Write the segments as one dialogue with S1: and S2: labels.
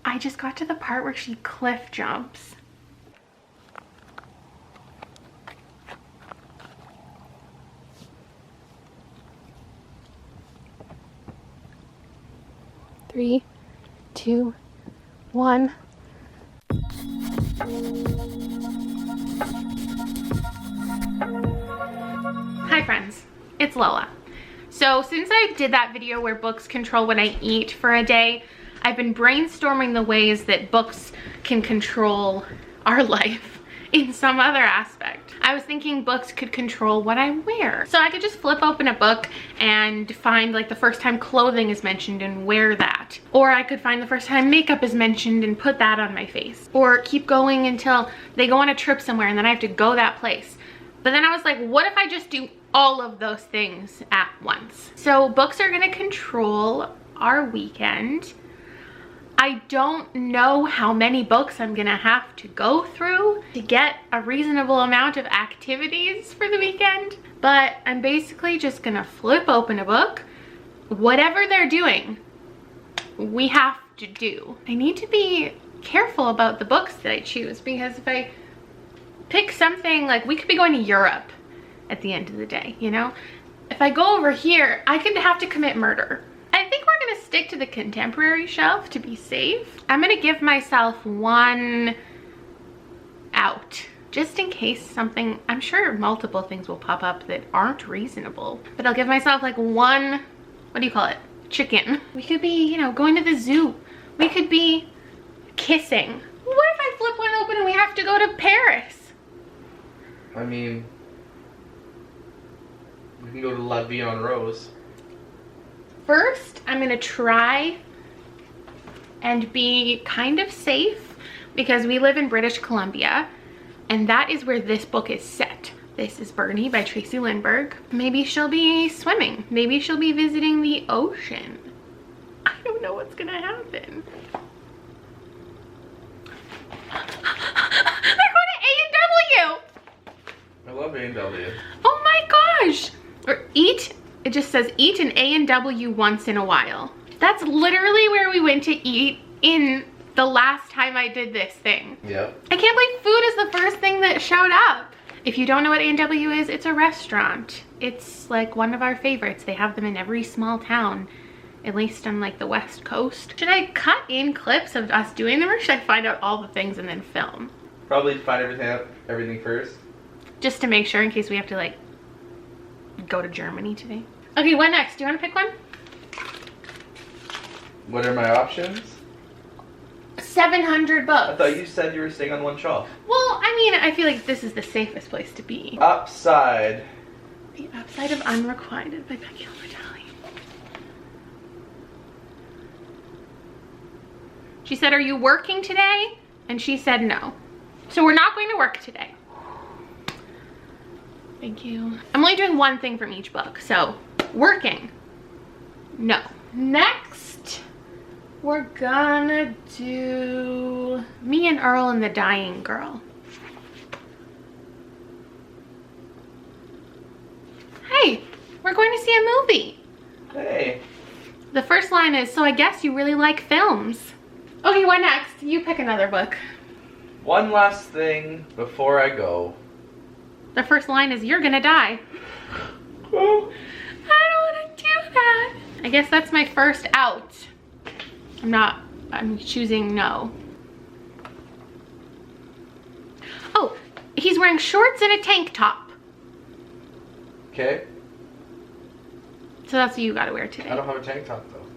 S1: I just got to the part where she cliff jumps. Three, two, one. Hi friends, it's Lola. So since I did that video where books control what I eat for a day, I've been brainstorming the ways that books can control our life in some other aspect. I was thinking books could control what I wear. So I could just flip open a book and find like the first time clothing is mentioned and wear that. Or I could find the first time makeup is mentioned and put that on my face. Or keep going until they go on a trip somewhere and then I have to go that place. But then I was like, what if I just do all of those things at once? So books are gonna control our weekend. I don't know how many books I'm gonna have to go through to get a reasonable amount of activities for the weekend, but I'm basically just gonna flip open a book. Whatever they're doing, we have to do. I need to be careful about the books that I choose, because if I pick something, like we could be going to Europe at the end of the day, you know? If I go over here, I could have to commit murder. I think we're gonna stick to the contemporary shelf to be safe. I'm gonna give myself one out, just in case something, I'm sure multiple things will pop up that aren't reasonable, but I'll give myself like one, what do you call it? Chicken. We could be, you know, going to the zoo. We could be kissing. What if I flip one open and we have to go to Paris?
S2: I mean, we can go to La Vie en Rose.
S1: First, I'm gonna try and be kind of safe because we live in British Columbia and that is where this book is set. This is Bernie by Tracy Lindbergh. Maybe she'll be swimming. Maybe she'll be visiting the ocean. I don't know what's gonna happen. They're going to A&W!
S2: I love A&W.
S1: Oh my gosh! Or eat. It just says eat an A&W once in a while. That's literally where we went to eat in the last time I did this thing.
S2: Yep.
S1: I can't believe food is the first thing that showed up. If you don't know what A&W is, it's a restaurant. It's like one of our favorites. They have them in every small town, at least on like the West Coast. Should I cut in clips of us doing them or should I find out all the things and then film?
S2: Probably find everything first.
S1: Just to make sure in case we have to like go to Germany today. Okay, what next? Do you want to pick one?
S2: What are my options?
S1: 700 books.
S2: I thought you said you were staying on one shelf.
S1: Well, I mean, I feel like this is the safest place to be.
S2: Upside.
S1: The Upside of Unrequited by Becky Albertalli. She said, are you working today? And she said no. So we're not going to work today. Thank you. I'm only doing one thing from each book, so working, no. Next, we're gonna do Me and Earl and the Dying Girl. Hey, we're going to see a movie.
S2: Hey.
S1: The first line is, so I guess you really like films. Okay, what next? You pick another book.
S2: One last thing before I go.
S1: The first line is, you're gonna die.
S2: Oh.
S1: I don't want to do that. I guess that's my first out. I'm choosing no. Oh, he's wearing shorts and a tank top.
S2: Okay.
S1: So that's what you gotta wear today.
S2: I don't have a tank top though.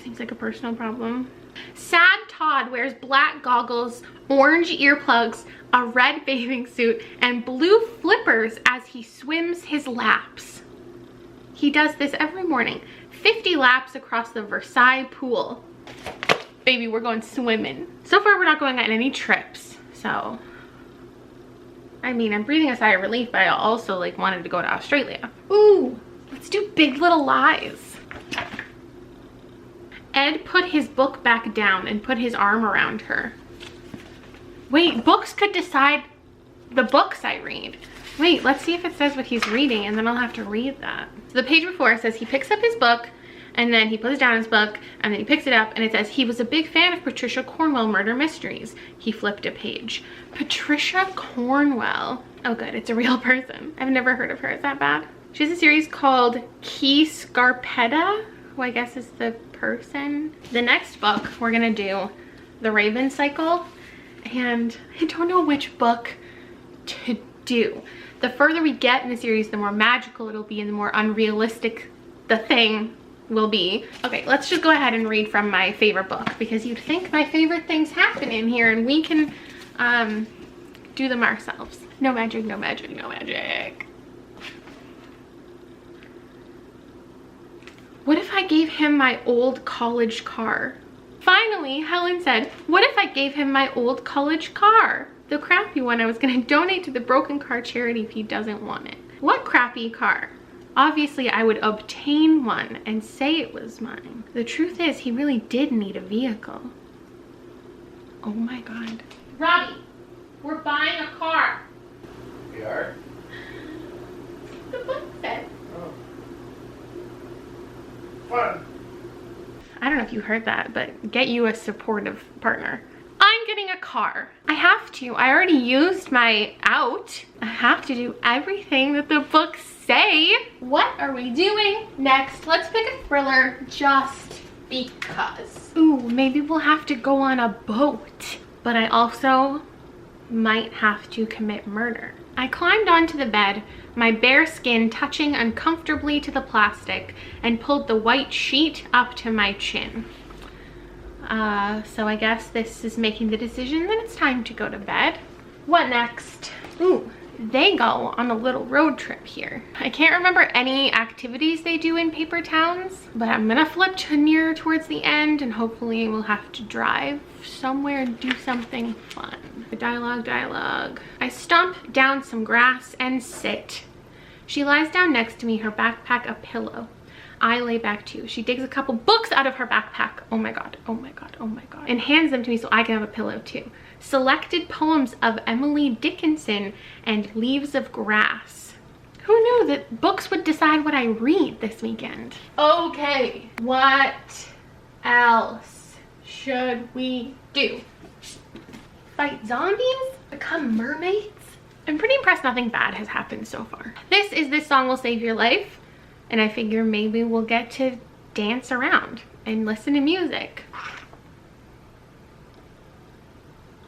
S1: Seems like a personal problem. Sad Todd wears black goggles, orange earplugs, a red bathing suit, and blue flippers as he swims his laps. He does this every morning. 50 laps across the Versailles pool. Baby, we're going swimming. So far, we're not going on any trips, so. I mean, I'm breathing a sigh of relief, but I also like wanted to go to Australia. Ooh, let's do Big Little Lies. Ed put his book back down and put his arm around her. Wait, books could decide the books I read. Wait, let's see if it says what he's reading and then I'll have to read that. So the page before says he picks up his book, And then he puts down his book, and then he picks it up, and it says, he was a big fan of Patricia Cornwell murder mysteries. He flipped a page. Patricia Cornwell. Oh good, it's a real person. I've never heard of her. Is that bad? She has a series called Key Scarpetta, who I guess is the person. The next book, we're gonna do The Raven Cycle, and I don't know which book to do. The further we get in the series, the more magical it'll be and the more unrealistic the thing will be. Okay, let's just go ahead and read from my favorite book, because you'd think my favorite things happen in here and we can do them ourselves. No magic, no magic, no magic. What if I gave him my old college car? Finally, Helen said, what if I gave him my old college car? The crappy one I was gonna donate to the broken car charity if he doesn't want it. What crappy car? Obviously, I would obtain one and say it was mine. The truth is, he really did need a vehicle. Oh my God. Robbie, we're buying a car.
S2: We are?
S1: The book said.
S2: Oh. Fun.
S1: I don't know if you heard that, but get you a supportive partner. I'm getting a car. I have to. I already used my out. I have to do everything that the books say. What are we doing next? Let's pick a thriller just because. Ooh, maybe we'll have to go on a boat. But I also might have to commit murder. I climbed onto the bed, my bare skin touching uncomfortably to the plastic, and pulled the white sheet up to my chin. So I guess this is making the decision that it's time to go to bed. What next? Ooh, they go on a little road trip here. I can't remember any activities they do in Paper Towns, but I'm gonna flip to near towards the end and hopefully we'll have to drive somewhere and do something fun. Dialogue. I stomp down some grass and sit. She lies down next to me, her backpack a pillow. I lay back too. She digs a couple books out of her backpack. Oh my God, oh my God, oh my God. And hands them to me so I can have a pillow too. Selected poems of Emily Dickinson and Leaves of Grass. Who knew that books would decide what I read this weekend? Okay, what else should we do? Fight zombies? Become mermaids? I'm pretty impressed nothing bad has happened so far. This song will save your life. And I figure maybe we'll get to dance around and listen to music.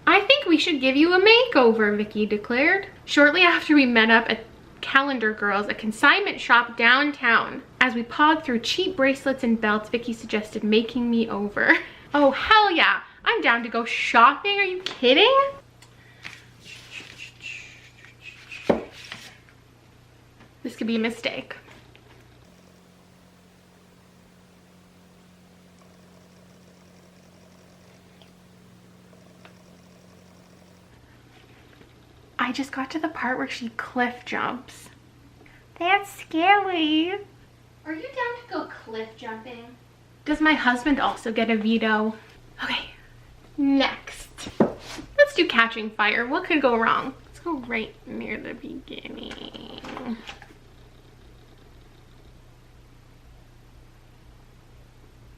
S1: I think we should give you a makeover, Vicky declared. Shortly after we met up at Calendar Girls, a consignment shop downtown. As we pawed through cheap bracelets and belts, Vicky suggested making me over. Oh, hell yeah. I'm down to go shopping. Are you kidding? This could be a mistake. I just got to the part where she cliff jumps. That's scary. Are you down to go cliff jumping? Does my husband also get a veto? Okay, next. Let's do Catching Fire. What could go wrong? Let's go right near the beginning.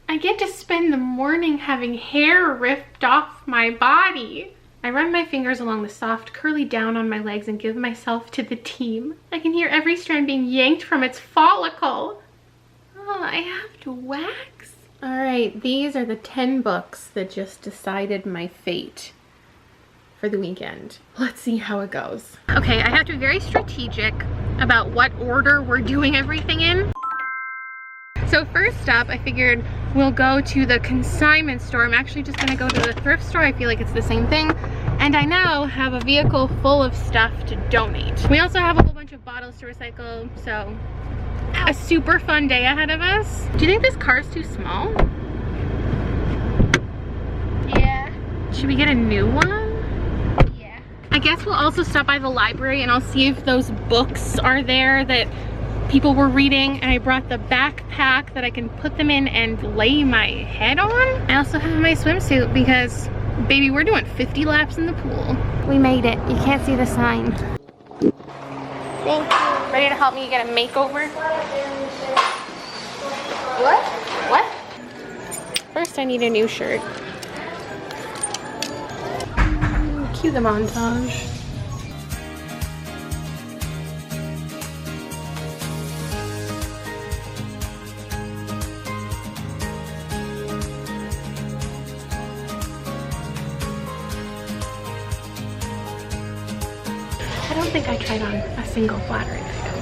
S1: I get to spend the morning having hair ripped off my body. I run my fingers along the soft, curly down on my legs and give myself to the team. I can hear every strand being yanked from its follicle. Oh, I have to wax. All right, these are the 10 books that just decided my fate for the weekend. Let's see how it goes. Okay, I have to be very strategic about what order we're doing everything in. So first up, I figured we'll go to the consignment store. I'm actually just gonna go to the thrift store. I feel like it's the same thing. And I now have a vehicle full of stuff to donate. We also have a whole bunch of bottles to recycle, so a super fun day ahead of us. Do you think this car's too small?
S3: Yeah.
S1: Should we get a new one?
S3: Yeah.
S1: I guess we'll also stop by the library and I'll see if those books are there that people were reading, and I brought the backpack that I can put them in and lay my head on. I also have my swimsuit because, baby, we're doing 50 laps in the pool. We made it. You can't see the sign.
S3: Thank you.
S1: Ready to help me get a makeover?
S3: What?
S1: What? First, I need a new shirt. Cue the montage. I don't think I tried on a single flattering item.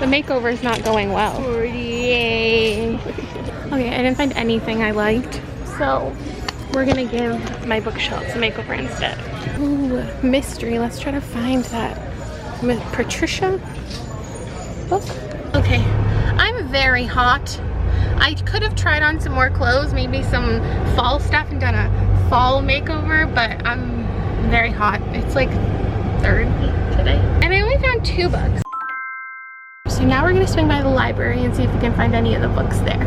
S1: The makeover is not going well. Yay. Okay, I didn't find anything I liked, so we're gonna give my bookshelves a makeover instead. Ooh, mystery. Let's try to find that Patricia book. Okay, I'm very hot. I could have tried on some more clothes, maybe some fall stuff and done a fall makeover, but I'm very hot. It's like 30 today. And I only found 2 books. So now we're gonna swing by the library and see if we can find any of the books there.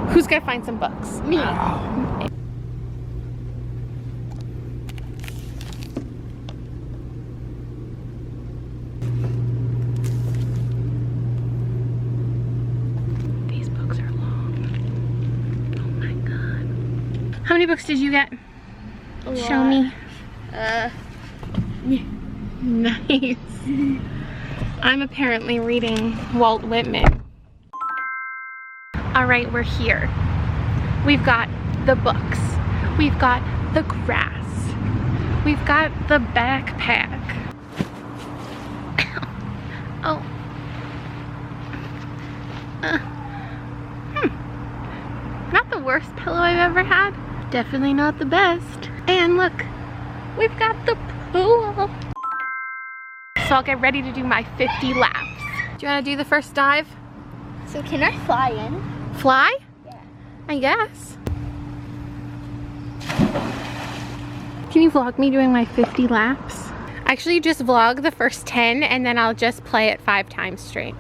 S1: Who's gonna find some books? Me. These books are long. Oh my god. How many books did you get? Show me. Nice. I'm apparently reading Walt Whitman. All right, we're here. We've got the books. We've got the grass. We've got the backpack. Oh. Not the worst pillow I've ever had. Definitely not the best. And look, we've got the pool. So I'll get ready to do my 50 laps. Do you want to do the first dive?
S3: So can I fly in?
S1: Fly?
S3: Yeah.
S1: I guess. Can you vlog me doing my 50 laps? Actually, just vlog the first 10 and then I'll just play it 5 times straight.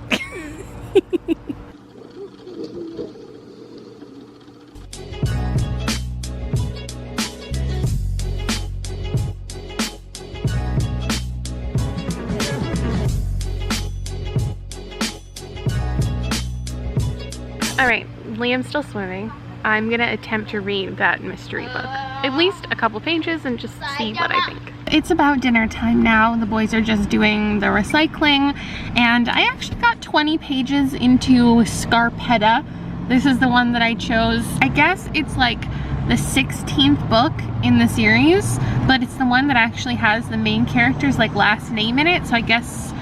S1: All right, Liam's still swimming. I'm gonna attempt to read that mystery book. At least a couple pages and just see what I think. It's about dinner time now. The boys are just doing the recycling and I actually got 20 pages into Scarpetta. This is the one that I chose. I guess it's like the 16th book in the series, but it's the one that actually has the main character's like last name in it. So I guess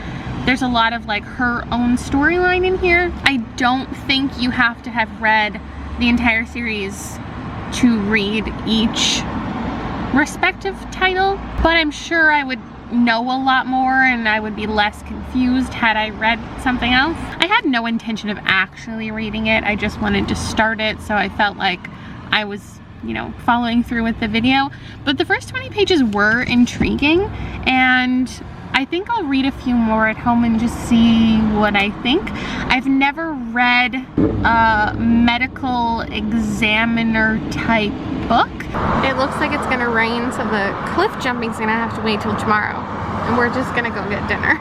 S1: there's a lot of like her own storyline in here. I don't think you have to have read the entire series to read each respective title, but I'm sure I would know a lot more and I would be less confused had I read something else. I had no intention of actually reading it. I just wanted to start it, so I felt like I was, you know, following through with the video. But the first 20 pages were intriguing and I think I'll read a few more at home and just see what I think. I've never read a medical examiner type book. It looks like it's gonna rain, so the cliff jumping's gonna have to wait till tomorrow. And we're just gonna go get dinner.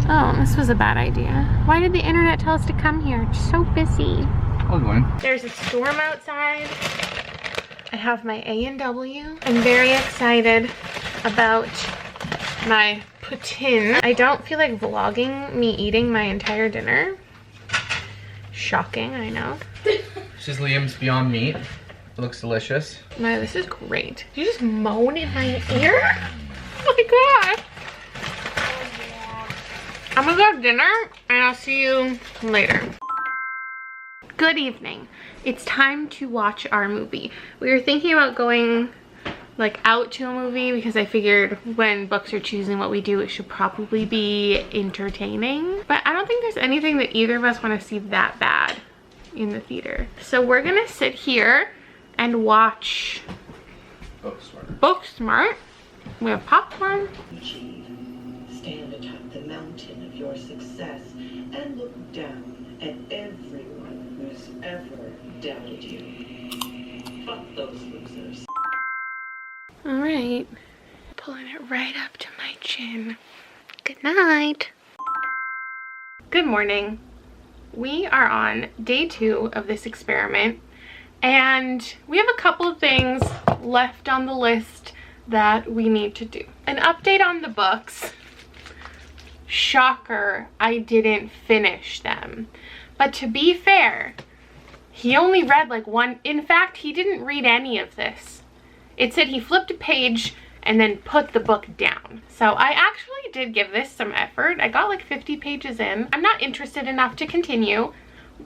S1: Oh, this was a bad idea. Why did the internet tell us to come here? It's so busy.
S2: I'll go in.
S1: There's a storm outside. I have my A&W. I'm very excited about my poutine. I don't feel like vlogging me eating my entire dinner. Shocking, I know.
S2: This is Liam's Beyond Meat. It looks delicious.
S1: No, this is great. Did you just moan in my ear? Oh my god. I'm gonna go have dinner and I'll see you later. Good evening. It's time to watch our movie. We were thinking about going like out to a movie because I figured when books are choosing what we do, it should probably be entertaining. But I don't think there's anything that either of us want to see that bad in the theater. So we're gonna sit here and watch Booksmart. We have popcorn.
S4: Stand atop the mountain of your success and look down at everyone who's ever doubted you. Fuck those losers.
S1: All right, pulling it right up to my chin. Good night. Good morning. We are on day 2 of this experiment, and we have a couple of things left on the list that we need to do. An update on the books. Shocker, I didn't finish them. But to be fair, he only read like one. In fact, he didn't read any of this. It said he flipped a page and then put the book down. So I actually did give this some effort. I got like 50 pages in. I'm not interested enough to continue,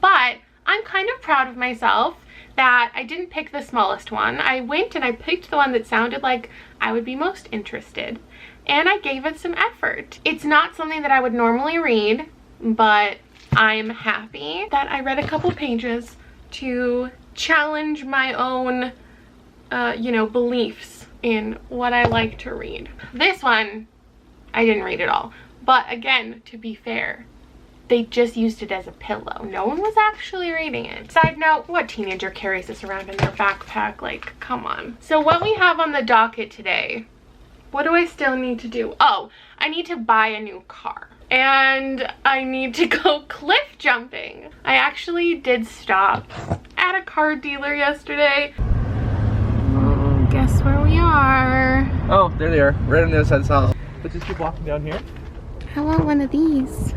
S1: but I'm kind of proud of myself that I didn't pick the smallest one. I went and I picked the one that sounded like I would be most interested, and I gave it some effort. It's not something that I would normally read, but I'm happy that I read a couple pages to challenge my own, you know, beliefs in what I like to read. This one, I didn't read at all. But again, to be fair, they just used it as a pillow. No one was actually reading it. Side note, what teenager carries this around in their backpack? Like, come on. So what we have on the docket today, what do I still need to do? Oh, I need to buy a new car. And I need to go cliff jumping. I actually did stop at a car dealer yesterday. Oh, guess where we are?
S2: Oh, there they are, right on the other side of the house. But just keep walking down here.
S1: I want one of these.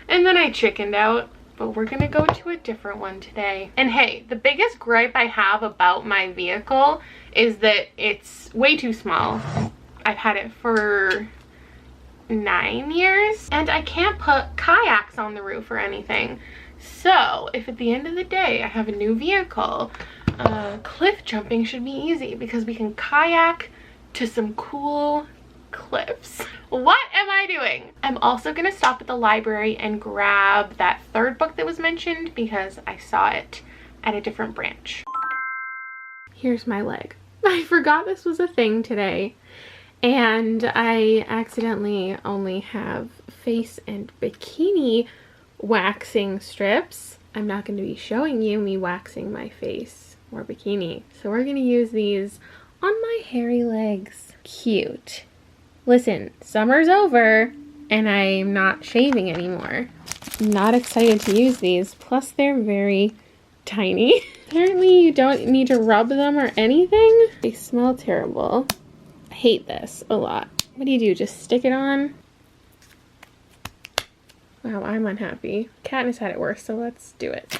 S1: And then I chickened out, but we're gonna go to a different one today. And hey, the biggest gripe I have about my vehicle is that it's way too small. I've had it for 9 years, and I can't put kayaks on the roof or anything. So if at the end of the day I have a new vehicle, cliff jumping should be easy because we can kayak to some cool cliffs. What am I doing? I'm also gonna stop at the library and grab that third book that was mentioned because I saw it at a different branch. Here's my leg. I forgot this was a thing today, and I accidentally only have face and bikini waxing strips. I'm not going to be showing you me waxing my face or bikini, so we're going to use these on my hairy legs. Cute. Listen, summer's over and I'm not shaving anymore. I'm not excited to use these, plus they're very tiny. Apparently you don't need to rub them or anything. They smell terrible. I hate this a lot. What do? Just stick it on? Wow, I'm unhappy. Katniss had it worse, so let's do it.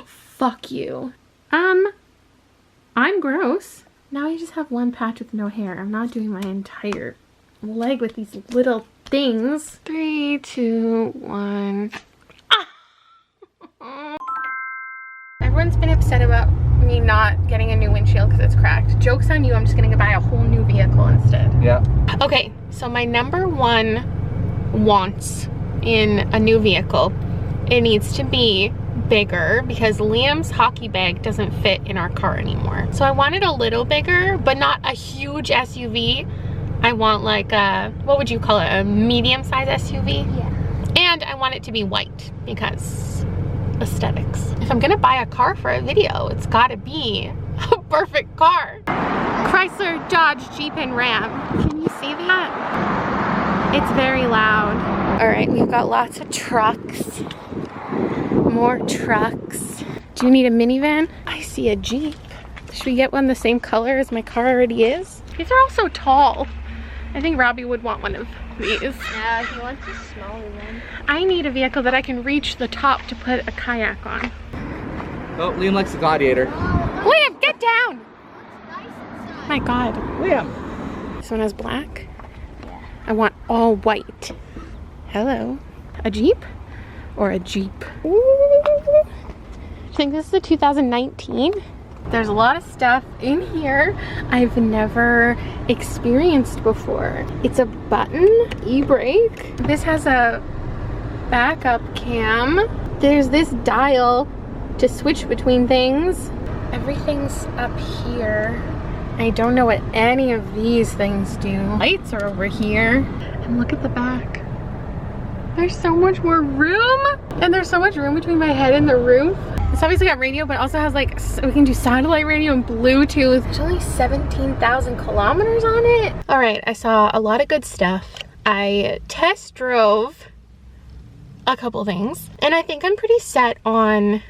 S1: Fuck you. I'm gross. Now I just have one patch with no hair. I'm not doing my entire leg with these little things. 3, 2, 1. Ah! Everyone's been upset about me not getting a new windshield because it's cracked. Joke's on you, I'm just gonna buy a whole new vehicle instead. Yeah. Okay, so my number one wants in a new vehicle, it needs to be bigger because Liam's hockey bag doesn't fit in our car anymore. So I want it a little bigger, but not a huge SUV. I want like a, what would you call it, a medium-sized SUV?
S3: Yeah.
S1: And I want it to be white because aesthetics. If I'm gonna buy a car for a video, it's gotta be a perfect car. Chrysler, Dodge, Jeep, and Ram. Can you see that? It's very loud. All right, we've got lots of trucks. More trucks. Do you need a minivan? I see a Jeep. Should we get one the same color as my car already is? These are all so tall. I think Robbie would want one of these.
S3: Yeah, he wants a smaller one.
S1: I need a vehicle that I can reach the top to put a kayak on.
S2: Oh, Liam likes the Gladiator.
S1: Liam, get down! My God.
S2: Liam!
S1: This one has black?
S3: Yeah.
S1: I want all white. Hello. A Jeep? Or a Jeep? Ooh. I think this is a 2019. There's a lot of stuff in here I've never experienced before. It's a button e-brake. This has a backup cam. There's this dial to switch between things. Everything's up here. I don't know what any of these things do. Lights are over here. And look at the back. There's so much more room. And there's so much room between my head and the roof. It's obviously got radio, but it also has like, we can do satellite radio and Bluetooth. There's only 17,000 kilometers on it. All right, I saw a lot of good stuff. I test drove a couple things, and I think I'm pretty set on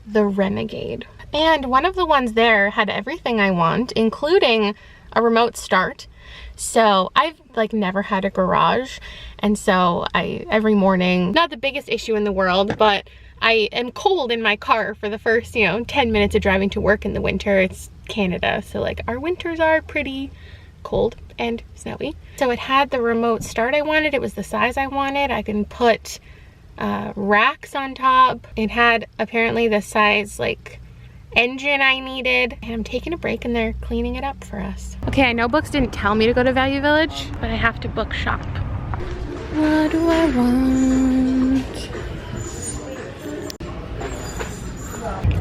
S1: the Renegade. And one of the ones there had everything I want, including a remote start. So I've like never had a garage, and so every morning, not the biggest issue in the world, but I am cold in my car for the first, you know, 10 minutes of driving to work in the winter. It's Canada, so like our winters are pretty cold and snowy. So it had the remote start I wanted. It was the size I wanted. I can put racks on top. It had apparently the size like engine I needed. And I'm taking a break and they're cleaning it up for us. Okay, I know Books didn't tell me to go to Value Village, but I have to book shop. What do I want?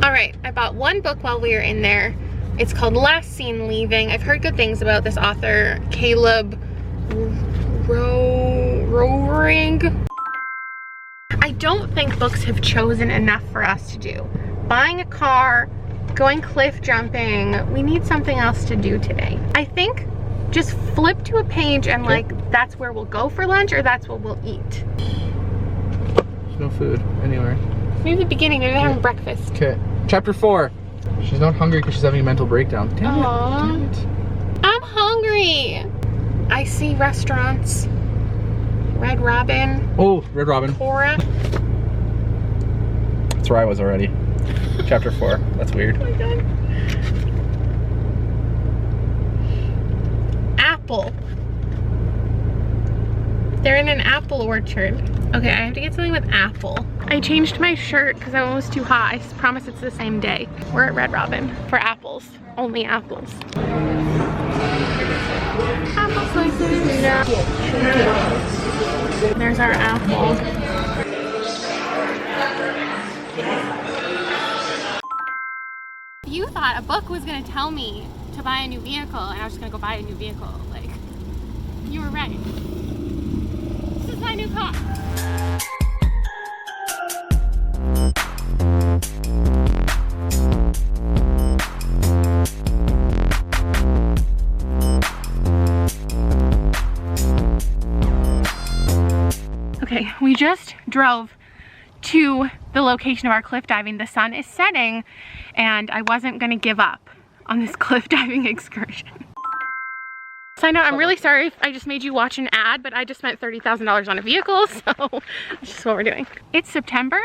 S1: All right, I bought one book while we were in there. It's called Last Seen Leaving. I've heard good things about this author, Caleb Rowring. I don't think books have chosen enough for us to do. Buying a car, going cliff jumping, we need something else to do today. I think just flip to a page and like, that's where we'll go for lunch or that's what we'll eat.
S2: There's no food anywhere.
S1: Maybe the beginning, maybe they're having breakfast.
S2: Okay, chapter 4. She's not hungry because she's having a mental breakdown. Damn it.
S1: I'm hungry. I see restaurants. Red Robin.
S2: Oh, Red Robin.
S1: Cora.
S2: That's where I was already. Chapter 4. That's weird.
S1: Oh my god. Apple. They're in an apple orchard. Okay, I have to get something with apple. I changed my shirt because I was too hot. I promise it's the same day. We're at Red Robin for apples. Only apples. Apple slices. Yeah. There's our apple. You thought a book was gonna tell me to buy a new vehicle and I was just gonna go buy a new vehicle. Like, you were right. This is my new car. Okay, we just drove to the location of our cliff diving. The sun is setting and I wasn't gonna give up on this cliff diving excursion. So I know, I'm really sorry if I just made you watch an ad, but I just spent $30,000 on a vehicle, so that's just what we're doing. It's September.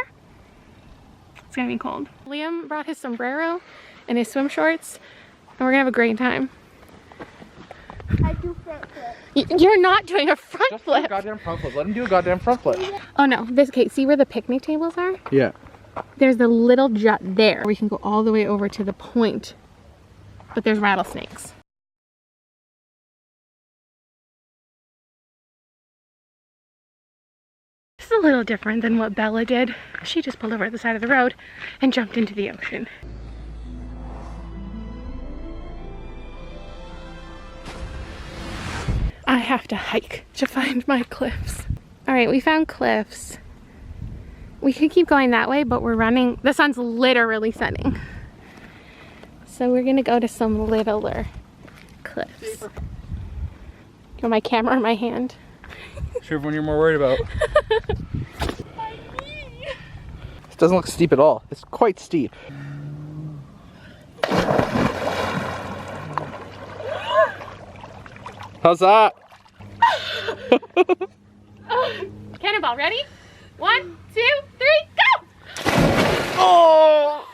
S1: It's gonna be cold. Liam brought his sombrero and his swim shorts, and we're gonna have a great time.
S3: I do front flip.
S1: You're not doing a front
S2: Just
S1: flip.
S2: do a goddamn front flip. Let him do a goddamn front flip.
S1: Oh no, this, okay, see where the picnic tables are?
S2: Yeah.
S1: There's the little jut there. We can go all the way over to the point, but there's rattlesnakes. This is a little different than what Bella did. She just pulled over at the side of the road and jumped into the ocean. I have to hike to find my cliffs. All right, we found cliffs. We could keep going that way, but we're running. The sun's literally setting. So we're gonna go to some littler cliffs. You want my camera or my hand?
S2: Whichever one you're more worried about. This doesn't look steep at all. It's quite steep. How's that?
S1: Cannonball, ready? 1, 2, 3, go!
S2: Oh!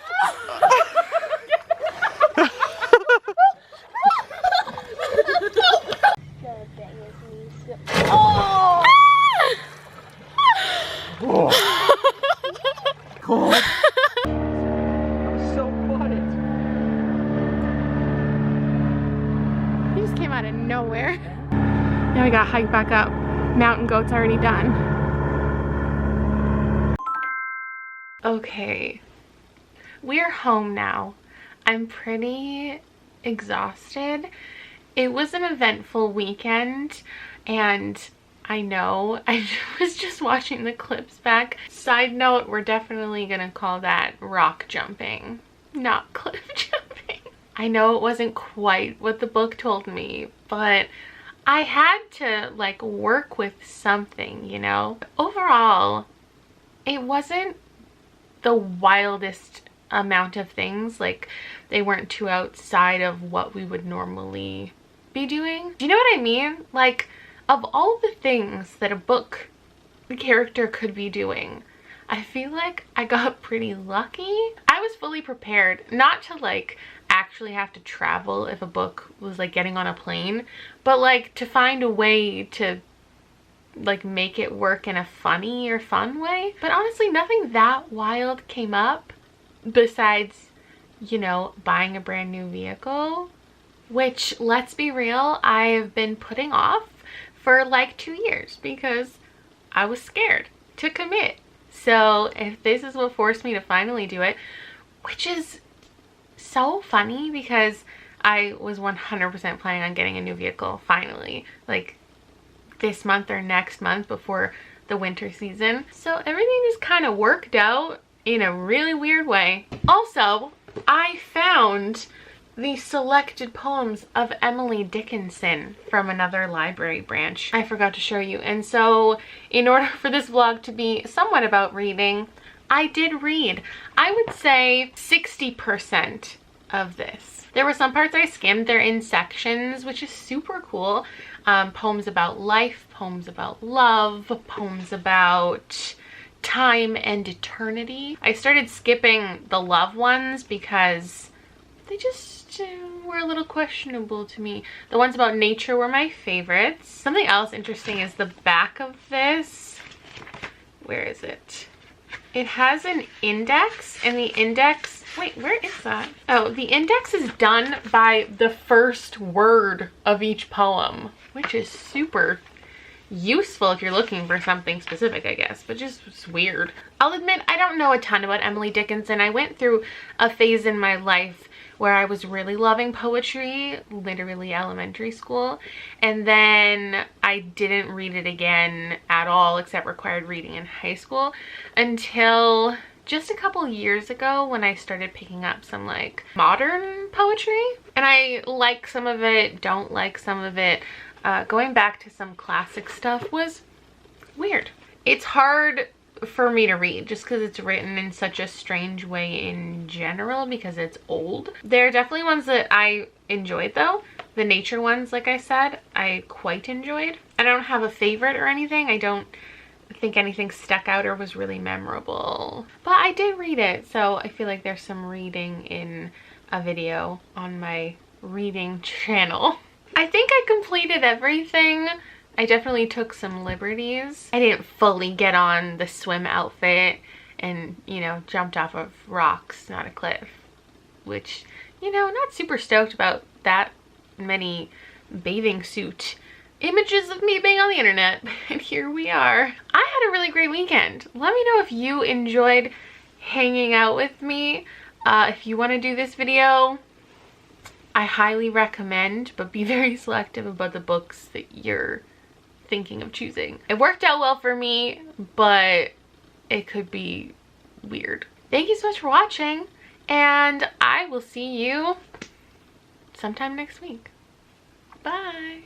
S3: Oh!
S2: Oh. Cold. I'm so quiet.
S1: He just came out of nowhere. Now we gotta hike back up. Mountain goat's already done. Okay, we're home now. I'm pretty exhausted. It was an eventful weekend, and I know I was just watching the clips back. Side note, we're definitely gonna call that rock jumping, not cliff jumping. I know it wasn't quite what the book told me, but I had to like work with something, you know? Overall, it wasn't the wildest amount of things. Like, they weren't too outside of what we would normally be doing. Do you know what I mean? Like, of all the things that a book character could be doing, I feel like I got pretty lucky. I was fully prepared not to like actually have to travel if a book was like getting on a plane, but like to find a way to like make it work in a funny or fun way. But honestly, nothing that wild came up besides, you know, buying a brand new vehicle, which, let's be real, I've been putting off for like 2 years because I was scared to commit. So if this is what forced me to finally do it, which is so funny because I was 100% planning on getting a new vehicle finally, like this month or next month before the winter season. So everything just kind of worked out in a really weird way. Also, I found the selected poems of Emily Dickinson from another library branch I forgot to show you. And so in order for this vlog to be somewhat about reading, I did read, I would say 60% of this. There were some parts I skimmed. They're in sections, which is super cool. Poems about life, poems about love, poems about time and eternity. I started skipping the love ones because they just were a little questionable to me. The ones about nature were my favorites. Something else interesting is the back of this. Where is it? It has an index, and the index, wait, where is that? Oh, the index is done by the first word of each poem, which is super useful if you're looking for something specific, I guess, but just it's weird. I'll admit I don't know a ton about Emily Dickinson. I went through a phase in my life where I was really loving poetry, literally elementary school, and then I didn't read it again at all except required reading in high school until just a couple years ago when I started picking up some like modern poetry, and I like some of it, don't like some of it. Going back to some classic stuff was weird. It's hard for me to read just because it's written in such a strange way in general because it's old. There are definitely ones that I enjoyed though. The nature ones, like I said, I quite enjoyed. I don't have a favorite or anything. I don't think anything stuck out or was really memorable, but I did read it, so I feel like there's some reading in a video on my reading channel. I think I completed everything. I definitely took some liberties. I didn't fully get on the swim outfit and, you know, jumped off of rocks, not a cliff, which, you know, not super stoked about that many bathing suit images of me being on the internet, and here we are. I had a really great weekend. Let me know if you enjoyed hanging out with me. If you want to do this video, I highly recommend, but be very selective about the books that you're thinking of choosing. It worked out well for me, but it could be weird. Thank you so much for watching, and I will see you sometime next week. Bye.